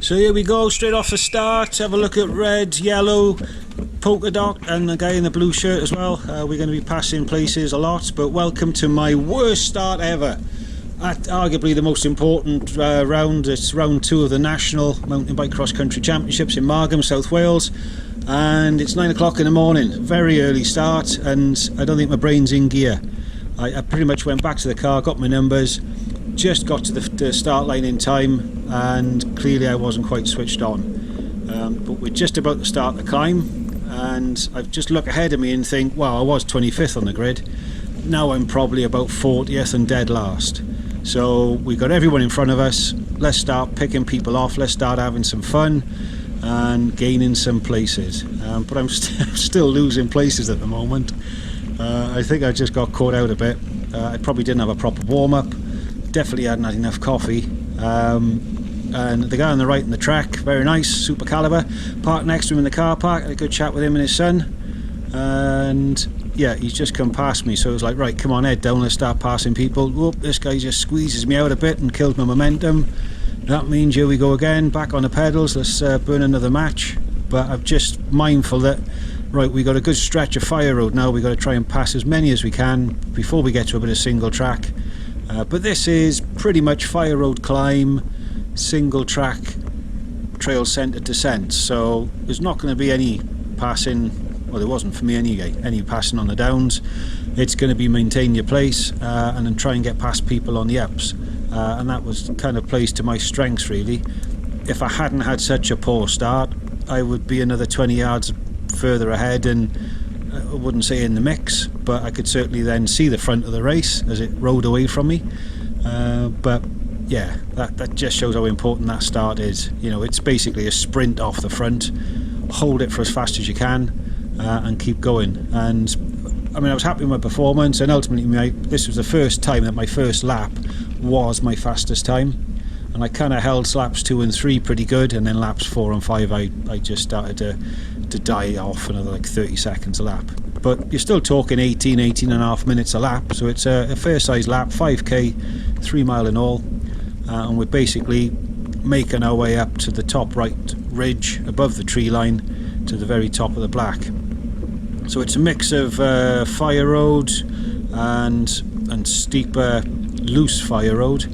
So here we go, straight off the start. Have a look at red, yellow, polka dot, and the guy in the blue shirt as well. We're going to be passing places a lot, but welcome to my worst start ever at arguably the most important round. It's round 2 of the National Mountain Bike Cross Country Championships in Margam, South Wales, and it's 9 o'clock in the morning. Very early start, and I don't think my brain's in gear. I pretty much went back to the car, got my numbers, just got to the start line in time, and clearly I wasn't quite switched on. But we're just about to start the climb, and I've just looked ahead of me and think, wow, I was 25th on the grid. Now I'm probably about 40th and dead last. So we've got everyone in front of us. Let's start picking people off. Let's start having some fun and gaining some places. But I'm still losing places at the moment. I think I just got caught out a bit. I probably didn't have a proper warm-up. Definitely hadn't had enough coffee. And the guy on the right in the Trek, very nice, Super Calibre, parked next to him in the car park. Had a good chat with him and his son. And yeah, he's just come past me, so it was like, right, come on, head down, let's start passing people. Whoop, this guy just squeezes me out a bit and kills my momentum. That means here we go again, back on the pedals, let's burn another match. But I'm just mindful that, right, we got a good stretch of fire road now. We got to try and pass as many as we can before we get to a bit of single track. But this is pretty much fire road climb, single track, trail centre descent. So there's not going to be any passing. Well, there wasn't for me anyway, any passing on the downs. It's going to be maintain your place and then try and get past people on the ups. And that was kind of plays to my strengths, really. If I hadn't had such a poor start, I would be another 20 yards further ahead, and I wouldn't say in the mix, but I could certainly then see the front of the race as it rode away from me. But yeah, that just shows how important that start is. You know, it's basically a sprint off the front. Hold it for as fast as you can and keep going. And I mean, I was happy with my performance, and ultimately this was the first time that my first lap was my fastest time. And I kind of held laps 2 and 3 pretty good, and then laps 4 and 5 I just started to die off another like 30 seconds a lap. But you're still talking 18 and a half minutes a lap, so it's a fair size lap, 5k, 3 mile in all, and we're basically making our way up to the top right ridge above the tree line to the very top of the black. So it's a mix of fire road and steeper loose fire road.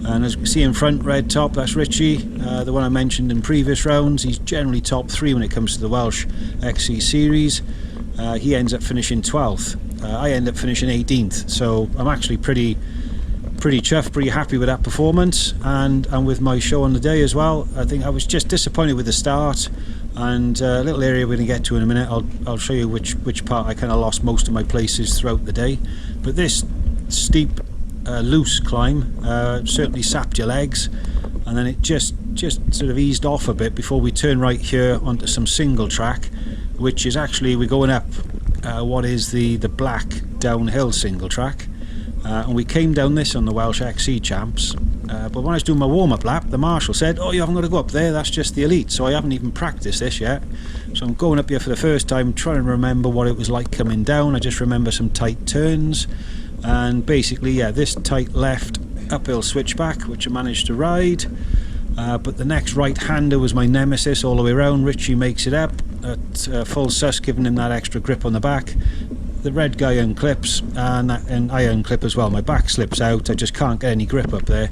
And as you can see in front, red top, that's Richie, the one I mentioned in previous rounds. He's generally top 3 when it comes to the Welsh XC Series. He ends up finishing 12th. I end up finishing 18th. So I'm actually pretty chuffed, pretty happy with that performance, and with my show on the day as well. I think I was just disappointed with the start, and a little area we're going to get to in a minute. I'll show you which part I kind of lost most of my places throughout the day. But this steep loose climb certainly sapped your legs, and then it just sort of eased off a bit before we turn right here onto some single track, which is actually, we're going up what is the black downhill single track, and we came down this on the Welsh XC Champs, but when I was doing my warm-up lap, the marshal said, oh, you haven't got to go up there, that's just the elite. So I haven't even practiced this yet, so I'm going up here for the first time, trying to remember what it was like coming down. I just remember some tight turns. And basically, yeah, this tight left uphill switchback, which I managed to ride. But the next right-hander was my nemesis all the way around. Richie makes it up at full sus, giving him that extra grip on the back. The red guy unclips, and I unclip as well. My back slips out. I just can't get any grip up there.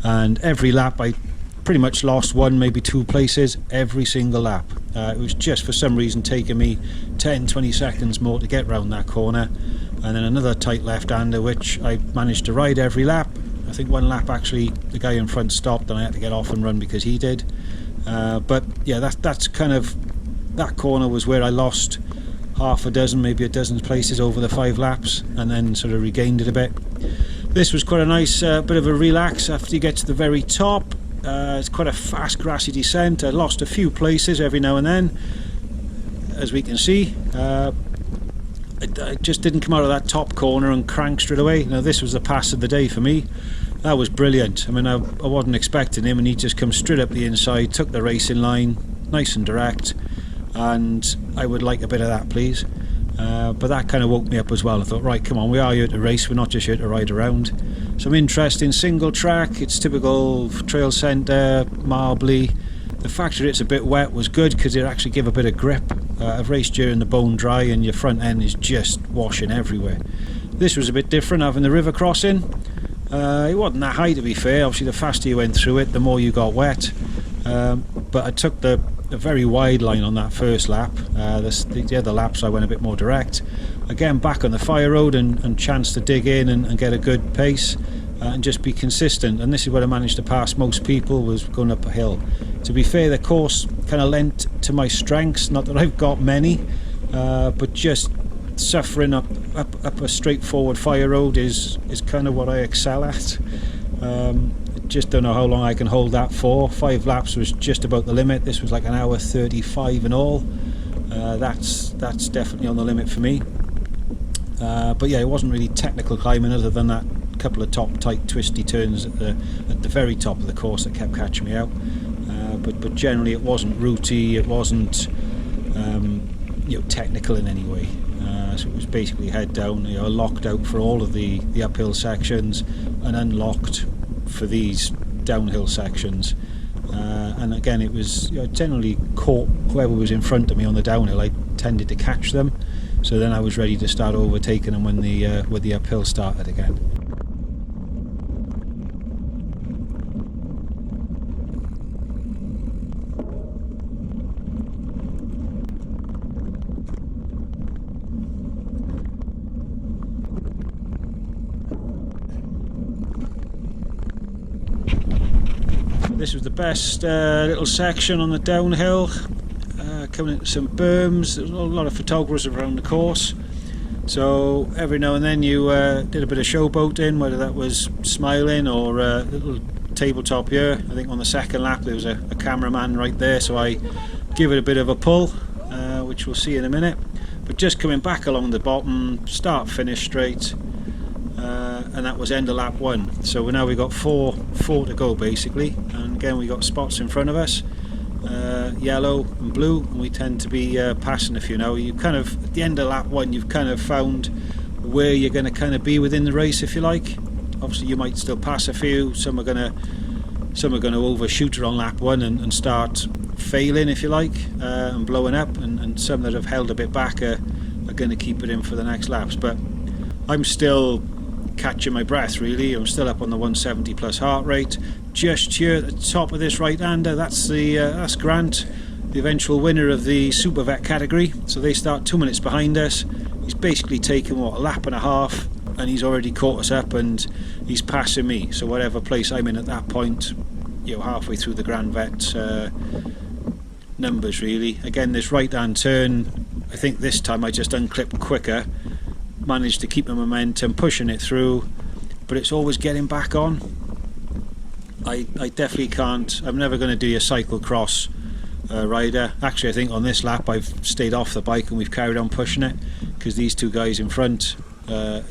And every lap, I pretty much lost 1, maybe 2 places every single lap. It was just for some reason taking me 10-20 seconds more to get round that corner. And then another tight left-hander, which I managed to ride every lap. I think one lap actually the guy in front stopped and I had to get off and run because he did. But yeah, that's kind of, that corner was where I lost half a dozen, maybe a dozen places over the 5 laps, and then sort of regained it a bit. This was quite a nice bit of a relax after you get to the very top. It's quite a fast grassy descent. I lost a few places every now and then, as we can see. I just didn't come out of that top corner and crank straight away. Now this was the pass of the day for me. That was brilliant. I mean, I wasn't expecting him, and he just come straight up the inside, took the racing line, nice and direct, and I would like a bit of that, please. But that kind of woke me up as well. I thought, right, come on, we are here to race, we're not just here to ride around. Some interesting single track. It's typical trail centre, marbly, The fact that it's a bit wet was good because it actually gave a bit of grip. I've raced during the bone dry and your front end is just washing everywhere. This was a bit different, having the river crossing. It wasn't that high, to be fair. Obviously the faster you went through it, the more you got wet. But I took the very wide line on that first lap. The other laps I went a bit more direct. Again, back on the fire road and chance to dig in and get a good pace and just be consistent. And this is where I managed to pass most people, was going up a hill. To be fair, the course kind of lent to my strengths. Not that I've got many, but just suffering up a straightforward fire road is kind of what I excel at. Just don't know how long I can hold that for. 5 laps was just about the limit. This was like an hour 35 in all. That's definitely on the limit for me. But yeah, it wasn't really technical climbing other than that couple of top tight twisty turns at the very top of the course that kept catching me out. But generally it wasn't rooty, it wasn't technical in any way. So it was basically head down, locked out for all of the uphill sections and unlocked for these downhill sections. And again, it was generally caught whoever was in front of me on the downhill. I tended to catch them, so then I was ready to start overtaking them when the uphill started again. This was the best little section on the downhill, coming into some berms. There was a lot of photographers around the course, so every now and then you did a bit of showboating, whether that was smiling or a little tabletop here. I think on the second lap there was a cameraman right there, so I give it a bit of a pull, which we'll see in a minute. But just coming back along the bottom, start finish straight. And that was end of lap 1. So now we've got four to go basically, and again we got spots in front of us, yellow and blue, and we tend to be passing a few now. You kind of, at the end of lap 1, you've kind of found where you're going to kind of be within the race, if you like. Obviously you might still pass a few, some are going to overshoot on lap 1 and start failing, if you like, and blowing up, and some that have held a bit back are going to keep it in for the next laps. But I'm still catching my breath, really. I'm still up on the 170 plus heart rate. Just here at the top of this right-hander, that's Grant, the eventual winner of the Super Vet category. So they start 2 minutes behind us. He's basically taken a lap and a half, and he's already caught us up, and he's passing me. So whatever place I'm in at that point, halfway through the Grand Vet numbers, really. Again, this right-hand turn, I think this time I just unclipped quicker, managed to keep the momentum, pushing it through, but it's always getting back on. I definitely can't, I'm never going to be a cyclocross rider. Actually, I think on this lap I've stayed off the bike and we've carried on pushing it, because these two guys in front are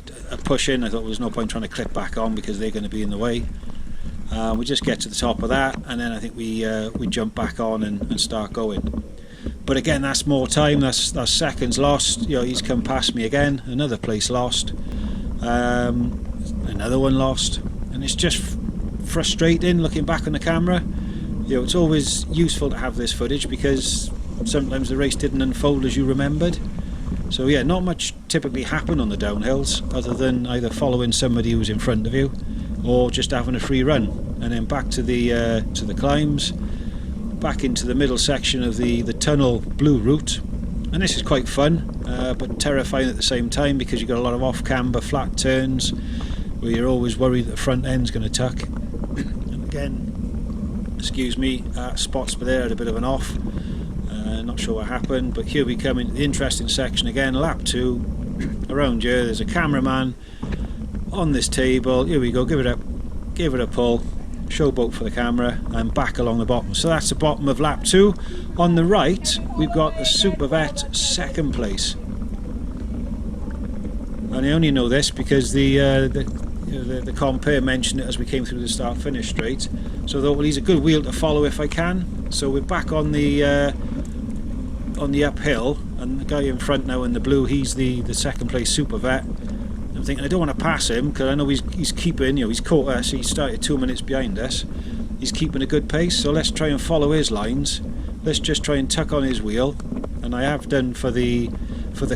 pushing. I thought there was no point trying to clip back on because they're going to be in the way. We just get to the top of that, and then I think we jump back on and start going. But again, that's more time, that's seconds lost. He's come past me again, another place lost, another one lost, and it's just frustrating looking back on the camera. It's always useful to have this footage because sometimes the race didn't unfold as you remembered. So yeah, not much typically happened on the downhills other than either following somebody who's in front of you or just having a free run, and then back to the climbs, back into the middle section of the tunnel blue route. And this is quite fun, but terrifying at the same time, because you've got a lot of off-camber flat turns where you're always worried that the front end's going to tuck. And again, excuse me, spots but there had a bit of an off, not sure what happened, but here we come into the interesting section again, lap 2. Around here there's a cameraman on this table. Here we go, give it a pull, showboat for the camera, and back along the bottom. So that's the bottom of lap 2. On the right we've got the Super Vet second place, and I only know this because the compere mentioned it as we came through the start finish straight. So I thought, well, he's a good wheel to follow if I can. So we're back on the uphill, and the guy in front now in the blue, he's the second place Super Vet. I'm thinking I don't want to pass him because I know he's keeping, he's caught us. He started 2 minutes behind us, he's keeping a good pace, so let's try and follow his lines. Let's just try and tuck on his wheel, and I have done for the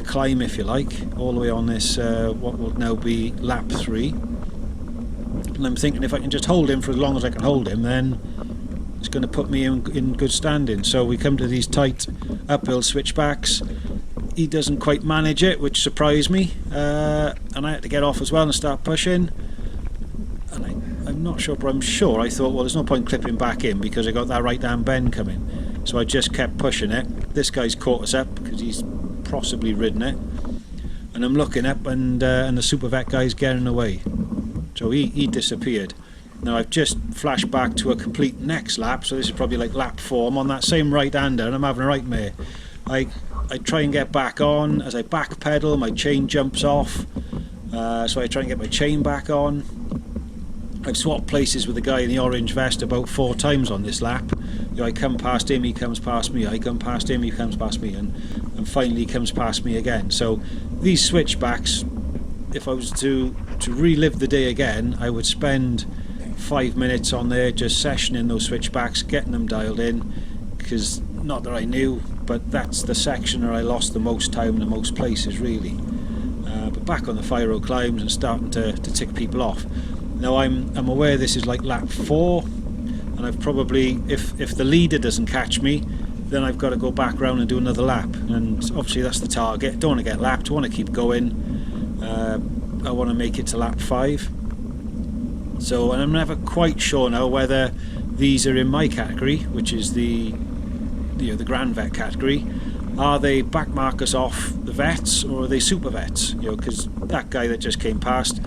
climb, if you like, all the way on this what will now be lap 3. And I'm thinking if I can just hold him for as long as I can hold him, then it's going to put me in good standing. So we come to these tight uphill switchbacks. He doesn't quite manage it, which surprised me, and I had to get off as well and start pushing. And I'm not sure, but I'm sure I thought, well, there's no point clipping back in because I got that right hand bend coming. So I just kept pushing it. This guy's caught us up because he's possibly ridden it, and I'm looking up, and the super vet guy's getting away. So he disappeared. Now I've just flashed back to a complete next lap, so this is probably like lap 4. I'm on that same right-hander and I'm having a right mare. I try and get back on. As I back pedal, my chain jumps off, so I try and get my chain back on. I've swapped places with the guy in the orange vest about 4 times on this lap. You know, I come past him, he comes past me, I come past him, he comes past me, and finally he comes past me again. So these switchbacks, if I was to relive the day again, I would spend 5 minutes on there just sessioning those switchbacks, getting them dialed in, because not that I knew, but that's the section where I lost the most time, the most places really. But back on the 5 road climbs and starting to tick people off. Now I'm aware this is like lap 4, and I've probably, if the leader doesn't catch me, then I've got to go back round and do another lap, and obviously that's the target. Don't want to get lapped, I want to keep going. I want to make it to lap 5. So, and I'm never quite sure now whether these are in my category, which is the Grand Vet category. Are they back markers off the vets, or are they super vets? You know, because that guy that just came past,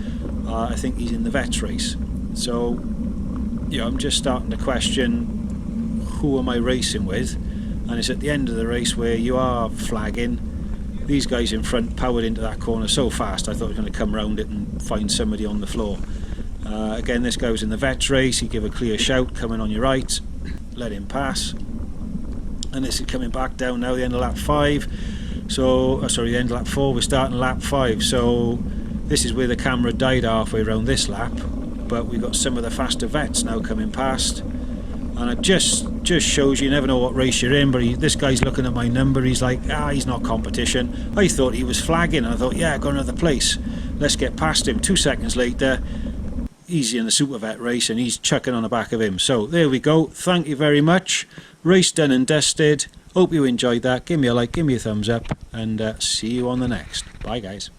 I think he's in the vets race. So, you know, I'm just starting to question who am I racing with, and it's at the end of the race where you are flagging. These guys in front powered into that corner so fast I thought I was going to come round it and find somebody on the floor. Again, this guy was in the vets race. He gave a clear shout coming on your right, let him pass, and this is coming back down now, the end of lap 5. So sorry, the end of lap 4, we're starting lap 5. So this is where the camera died halfway around this lap, but we've got some of the faster vets now coming past, and it just shows you never know what race you're in. But this guy's looking at my number, he's like, he's not competition. I thought he was flagging, and I thought, yeah, got another place, let's get past him. 2 seconds later, he's in the super vet race and he's chucking on the back of him. So there we go, thank you very much, race done and dusted. Hope you enjoyed that. Give me a like, give me a thumbs up, and see you on the next. Bye guys.